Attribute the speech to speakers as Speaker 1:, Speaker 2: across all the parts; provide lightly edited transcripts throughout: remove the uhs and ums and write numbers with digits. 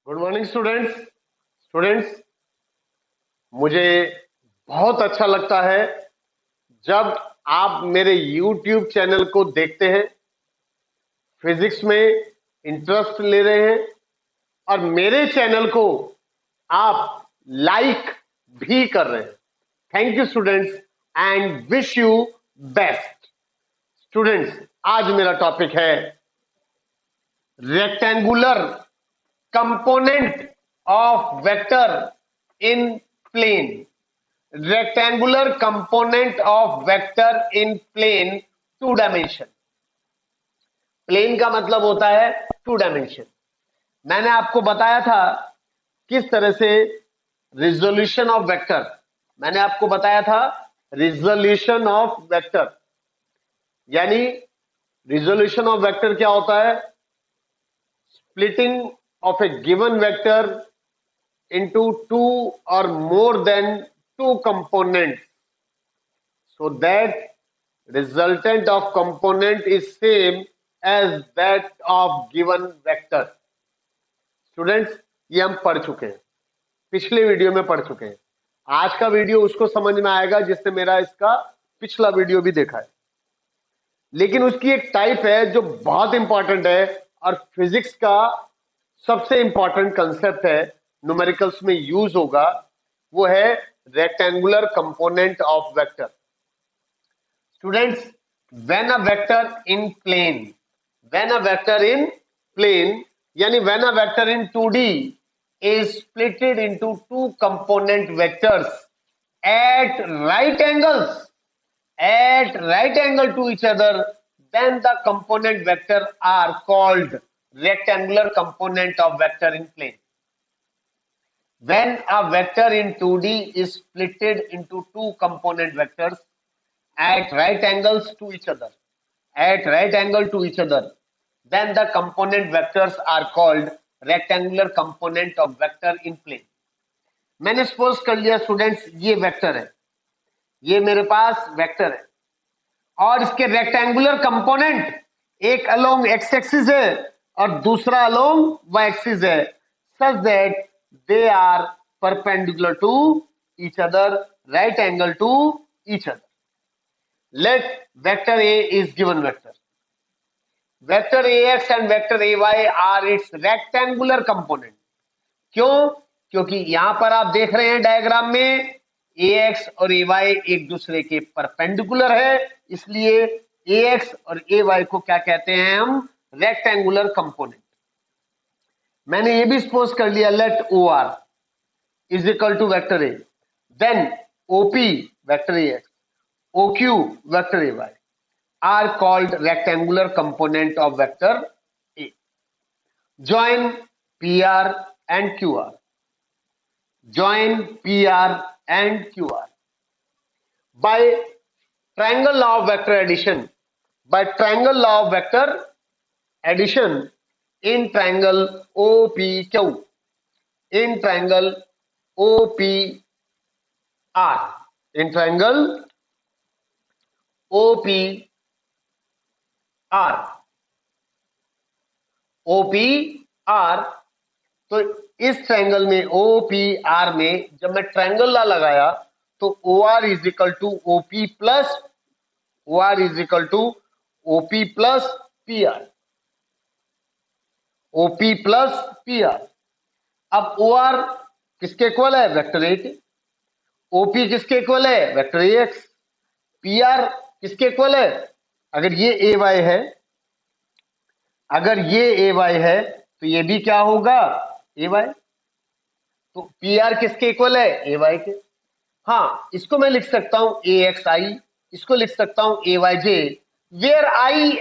Speaker 1: Good morning students. मुझे बहुत अच्छा लगता है जब आप मेरे YouTube चैनल को देखते हैं, फिजिक्स में इंटरेस्ट ले रहे हैं और मेरे चैनल को आप लाइक भी कर रहे हैं। Thank you students and wish you best. Students, आज मेरा टॉपिक है rectangular component of vector in plane. Rectangular component of vector in plane two dimension. Plane का मतलब होता है टू डायमेंशन। मैंने आपको बताया था किस तरह से रिजोल्यूशन ऑफ वेक्टर, मैंने आपको बताया था रिजोल्यूशन ऑफ वेक्टर, यानी रिजोल्यूशन ऑफ वेक्टर क्या होता है? splitting of a given vector into two or more than two components so that resultant of component is same as that of given vector. Students, ये हम पढ़ चुके हैं, पिछले वीडियो में पढ़ चुके हैं। आज का वीडियो उसको समझ में आएगा जिसने मेरा इसका पिछला वीडियो भी देखा है। लेकिन उसकी एक टाइप है जो बहुत इंपॉर्टेंट है और फिजिक्स का सबसे इंपॉर्टेंट कंसेप्ट है, न्यूमेरिकल्स में यूज होगा, वो है rectangular component of vector. Students, when a vector in plane, यानी when a vector in 2D is splitted into two component vectors at right angle to each other, then the component vector are called rectangular component of vector in plane. When a vector in 2D is splitted into two component vectors at right angles to each other, then the component vectors are called rectangular component of vector in plane. मैंने suppose कर लिया students, ये vector है, ये मेरे पास vector है और इसके रेक्टेंगुलर कंपोनेंट एक अलोंग एक्स एक्सिस है और दूसरा अलोंग वाई एक्सिस है, such that they are perpendicular to each other, right angle to each other. Let vector A is given vector. Vector ax and vector ay are its rectangular component. क्यों? क्योंकि यहां पर आप देख रहे हैं diagram में ax और ay एक दूसरे के परपेंडिकुलर है, इसलिए ax और ay को क्या कहते हैं हम? Rectangular component. मैंने ये भी सपोज कर लिया, let OR is equal to vector a, then OP vector ax, OQ vector ay are called rectangular component of vector A. Join PR and QR. By triangle law of vector addition, in triangle OPQ, in triangle OPR, तो इस triangle में OPR में जब मैं triangle ला लगाया तो OR is equal to OP plus PR. अब OR किसके इक्वल है? वेक्टर A के. OP किसके इक्वल है? Vector AX. PR किसके इक्वल है? अगर ये AY है, तो ये भी क्या होगा? AY. तो PR किसके इक्वल है? AY के. हाँ, इसको मैं लिख सकता हूं AXI, इसको लिख सकता हूं AYJ, where I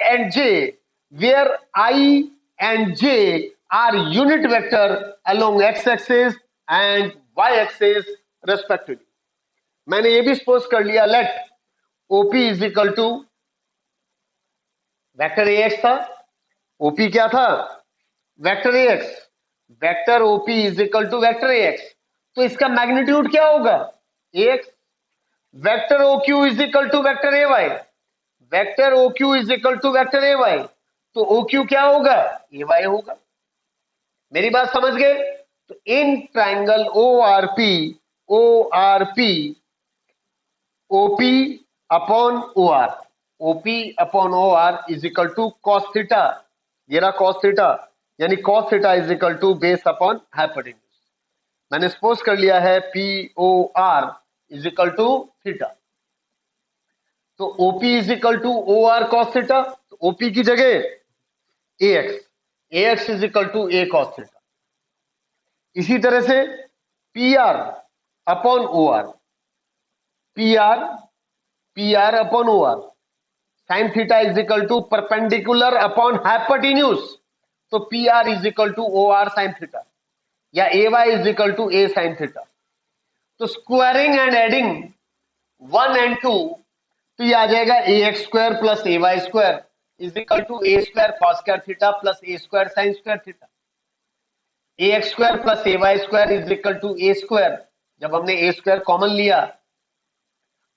Speaker 1: and J are unit vector along x-axis and y-axis respectively. मैंने ये भी सपोज कर लिया, let OP is equal to vector AX था, OP क्या था? Vector AX. Vector OP is equal to vector AX, तो इसका मैग्नीट्यूड क्या होगा? AX. Vector OQ is equal to vector AY. Vector OQ is equal to vector AY, तो OQ क्या होगा? AY होगा. मेरी बात समझ गए? तो in triangle O R P OP upon O R, OP upon O R is equal to cos theta, ये रहा कॉस थीटा, यानी cos theta is equal to base upon hypotenuse. मैंने सपोज कर लिया है P O R is equal to theta, तो OP is equal to O R cos theta, तो OP की जगह a x is equal to A cos theta. इसी तरह से P R upon O R, P R upon O R, sine theta is equal to perpendicular upon hypotenuse, तो P R is equal to O R sine theta, या a y is equal to a sine theta. तो squaring and adding 1 and 2, तो ये आ जाएगा a x square plus A Y square is equal to A square cos square theta plus a square sine square theta. A x square plus A Y square is equal to A square, जब हमने ए square common लिया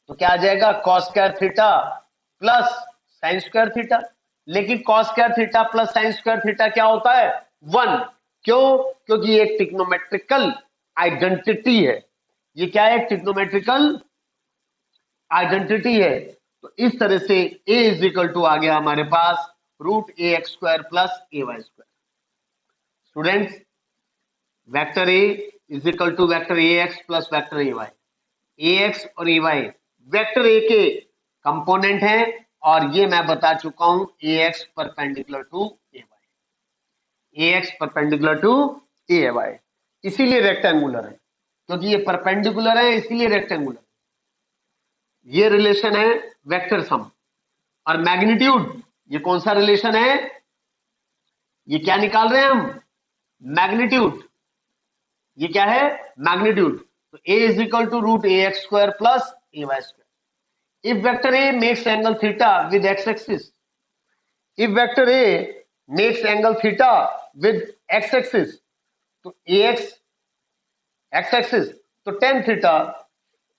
Speaker 1: तो क्या आ जाएगा cos square theta plus sine square theta. लेकिन cos square theta plus sine square theta क्या होता है? 1। क्यों? क्योंकि ये ट्रिग्नोमेट्रिकल आइडेंटिटी है। ये क्या है? ट्रिग्नोमेट्रिकल आइडेंटिटी है। तो इस तरह से a इज इक्वल टू आ गया हमारे पास root A x square plus A Y square. Students, vector A is equal to vector a x plus vector a y. A x और ए वाई वेक्टर ए के component हैं, और ये मैं बता चुका हूं a x perpendicular to a y, a x perpendicular to a y, इसीलिए रेक्टेंगुलर है, क्योंकि ये परपेंडिकुलर है इसीलिए रेक्टेंगुलर। ये रिलेशन है वेक्टर सम। और मैग्नीट्यूड, ये कौन सा रिलेशन है? ये क्या निकाल रहे हैं हम? मैग्नीट्यूड। ये क्या है? मैग्नीट्यूड। तो a is equal to root A x square plus A Y square. If vector A makes angle theta with x-axis, if vector A makes angle theta with x-axis, तो ax x-axis, तो tan theta,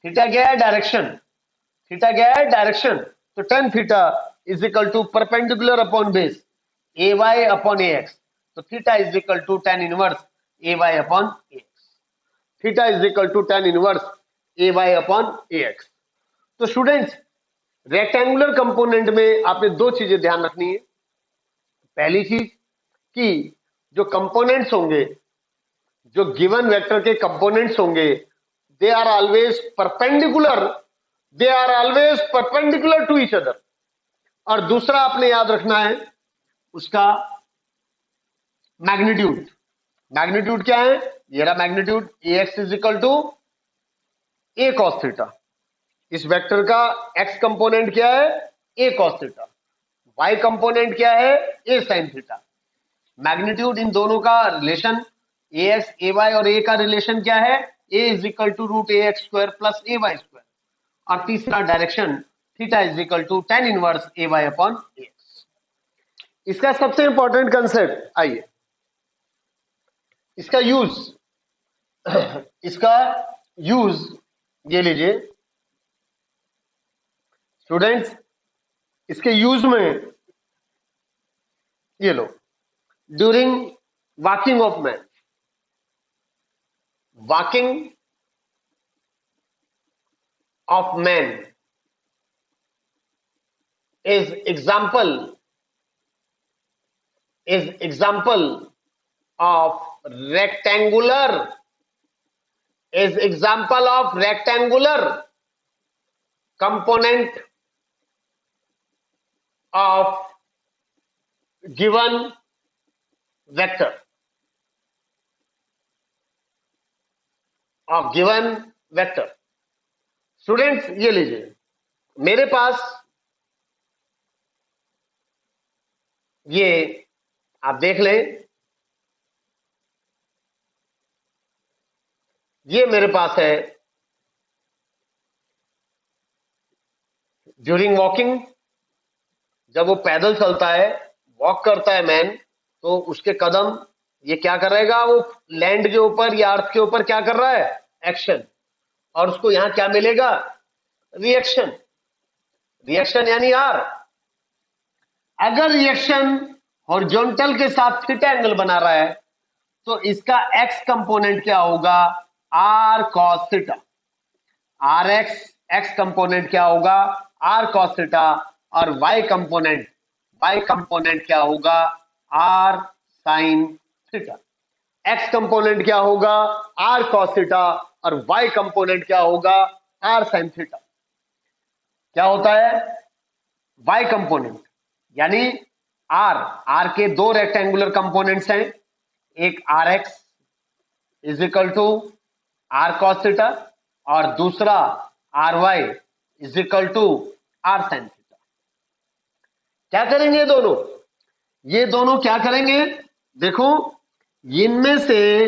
Speaker 1: theta क्या है? Direction, theta क्या है? Direction, तो tan theta is equal to perpendicular upon base ay upon ax, तो theta is equal to tan inverse ay upon ax, theta is equal to tan inverse ay upon ax। तो students, rectangular component में आपने दो चीजें ध्यान रखनी है। पहली चीज कि जो कंपोनेंट्स होंगे, जो गिवन वेक्टर के कंपोनेंट्स होंगे, they are always perpendicular to each other. और दूसरा आपने याद रखना है उसका मैग्नीट्यूड। मैग्नीट्यूड क्या है? ये रहा magnitude, A x is equal to A cos theta. इस वेक्टर का x कंपोनेंट क्या है? a cos theta. y component क्या है? a sin theta. मैग्नीट्यूड, इन दोनों का रिलेशन ax ay और a का रिलेशन क्या है? a is equal to root A x square plus A Y square. और तीसरा direction theta is equal to tan inverse A Y upon X. इसका सबसे इंपॉर्टेंट कंसेप्ट, आइए इसका यूज ये लीजिए स्टूडेंट्स। इसके यूज में ये लो, during walking of man, walking of man is example of rectangular component of given vector, students ये लीजिए, मेरे पास ये आप देख लें, ये मेरे पास है ड्यूरिंग वॉकिंग, जब वो पैदल चलता है, वॉक करता है मैन, तो उसके कदम ये क्या करेगा? वो लैंड के ऊपर या अर्थ के ऊपर क्या कर रहा है? एक्शन। और उसको यहां क्या मिलेगा? रिएक्शन। रिएक्शन यानी आर। अगर रिएक्शन हॉरिजॉन्टल के साथ थीटा एंगल बना रहा है तो इसका x कंपोनेंट क्या होगा, r cos theta. R X component क्या होगा, r cos थीटा, और y कंपोनेंट क्या होगा, r sin theta. x component क्या होगा, r cos थीटा, और y कंपोनेंट क्या होगा, r sin थीटा। क्या होता है y कंपोनेंट, यानी r के दो रेक्टेंगुलर कंपोनेंट्स हैं, एक R X is equal to R cos theta और दूसरा R Y is equal to R sine theta. क्या करेंगे ये दोनों क्या करेंगे, देखो इनमें से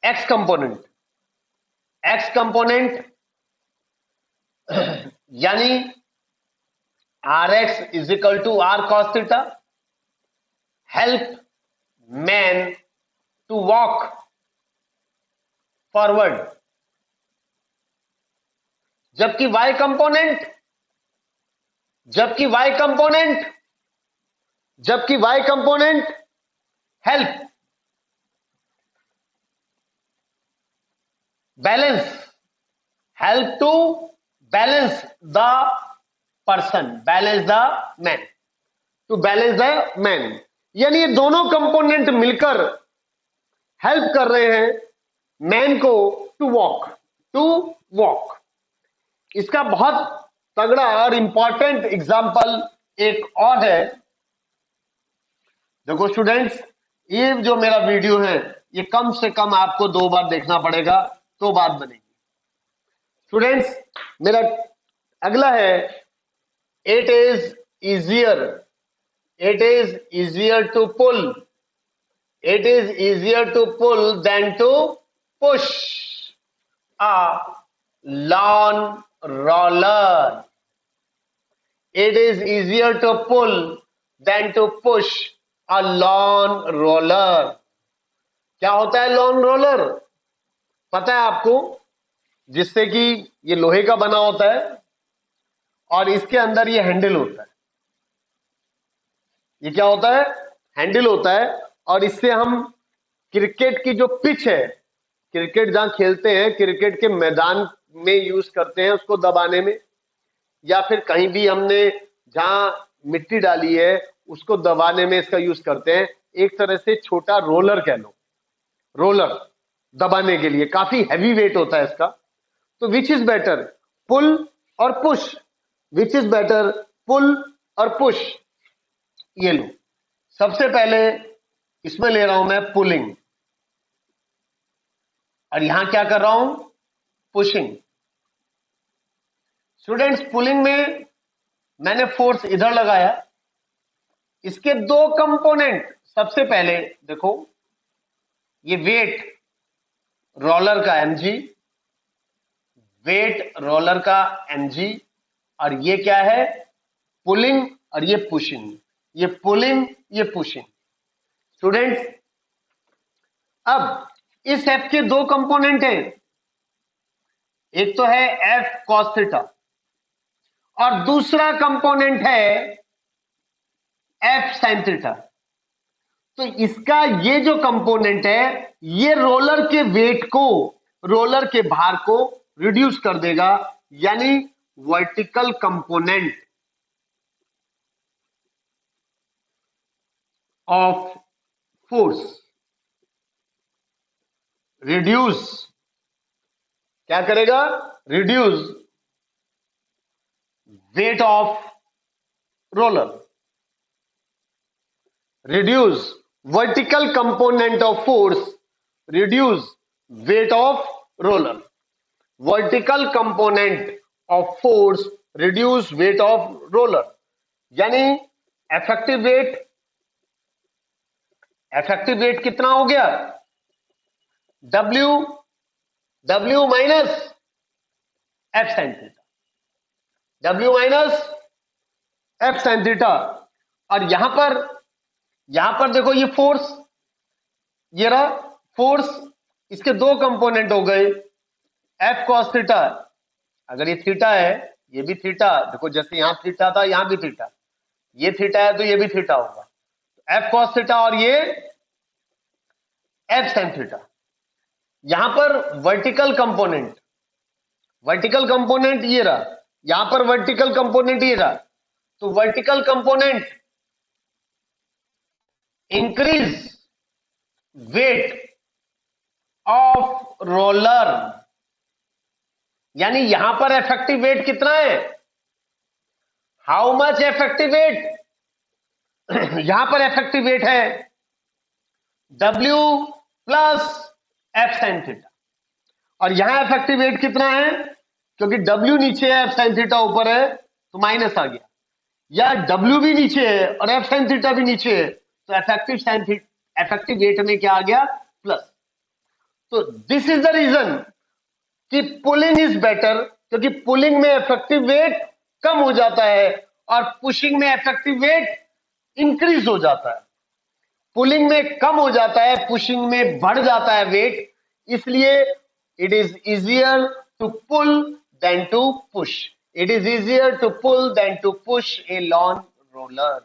Speaker 1: एक्स कंपोनेंट यानी R X is equal to R cos theta help man to walk forward, जबकि y component help to balance the person, to balance the man. यानी ये दोनों कंपोनेंट मिलकर हेल्प कर रहे हैं मैन को टू वॉक। इसका बहुत तगड़ा और इंपॉर्टेंट एग्जाम्पल एक और है। देखो स्टूडेंट्स, ये जो मेरा वीडियो है ये कम से कम आपको 2 बार देखना पड़ेगा तो बात बनेगी। स्टूडेंट्स, मेरा अगला है, it is easier to pull than to push a lawn roller. It is easier to pull than to push a lawn roller. क्या होता है लॉन रोलर, पता है आपको, जिससे कि ये लोहे का बना होता है और इसके अंदर ये हैंडल होता है। ये क्या होता है, हैंडल होता है, और इससे हम क्रिकेट की जो पिच है, क्रिकेट जहां खेलते हैं, क्रिकेट के मैदान में यूज करते हैं उसको दबाने में, या फिर कहीं भी हमने जहां मिट्टी डाली है उसको दबाने में इसका यूज करते हैं। एक तरह से छोटा रोलर कह लो, रोलर दबाने के लिए काफी हैवी वेट होता है इसका। तो विच इज बेटर, पुल और पुश, विच इज बेटर, पुल और पुश। ये लो, सबसे पहले इसमें ले रहा हूं मैं पुलिंग, और यहां क्या कर रहा हूं, पुशिंग। स्टूडेंट्स, पुलिंग में मैंने फोर्स इधर लगाया, इसके 2 कंपोनेंट, सबसे पहले देखो ये वेट रोलर का mg, और ये क्या है, पुलिंग और ये पुशिंग, ये पुलिंग ये पुशिंग। स्टूडेंट्स, अब इस F के 2 कंपोनेंट हैं, एक तो है F cos थीटा और दूसरा कंपोनेंट है F sin थीटा। तो इसका ये जो कंपोनेंट है ये रोलर के वेट को, रोलर के भार को रिड्यूस कर देगा, यानी vertical component of force reduce, क्या करेगा, reduce weight of roller, reduce vertical component of force, reduce weight of roller, vertical component of force reduce weight of roller, यानी इफेक्टिव वेट कितना हो गया, W minus F sin theta, W minus F sin theta. और यहां पर देखो ये force, ये रहा फोर्स, इसके 2 कंपोनेंट हो गए, F cos थीटा, अगर ये थीटा है ये भी थीटा, देखो जैसे यहां थीटा था यहां भी थीटा, ये थीटा है तो ये भी थीटा होगा, एफ कॉस थीटा और ये एफ साइन थीटा। यहां पर वर्टिकल कंपोनेंट ये रहा, यहां पर वर्टिकल कंपोनेंट ये रहा, तो vertical component increase weight of roller, यानी यहां पर इफेक्टिव वेट कितना है, हाउ मच इफेक्टिव वेट, यहां पर इफेक्टिव वेट है W plus F sine theta, और यहां इफेक्टिव वेट कितना है, क्योंकि W नीचे है एफ साइन थीटा ऊपर है तो माइनस आ गया, या W भी नीचे है और एफ साइन थीटा भी नीचे है तो इफेक्टिव वेट में क्या आ गया, प्लस। तो दिस इज द रीजन कि पुलिंग इज बेटर, क्योंकि पुलिंग में इफेक्टिव वेट कम हो जाता है और पुशिंग में इफेक्टिव वेट इंक्रीज हो जाता है। पुलिंग में कम हो जाता है, पुशिंग में बढ़ जाता है वेट, इसलिए it is easier to pull than to push, it is easier to pull than to push a lawn roller.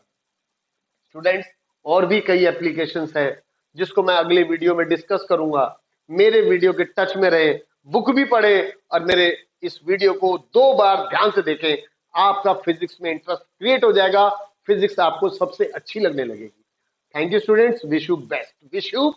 Speaker 1: Students, और भी कई एप्लीकेशंस है जिसको मैं अगले वीडियो में डिस्कस करूंगा। मेरे वीडियो के टच में रहे, बुक भी पढ़े और मेरे इस वीडियो को 2 बार ध्यान से देखें, आपका फिजिक्स में इंटरेस्ट क्रिएट हो जाएगा, फिजिक्स आपको सबसे अच्छी लगने लगेगी। Thank you students, wish you best, wish you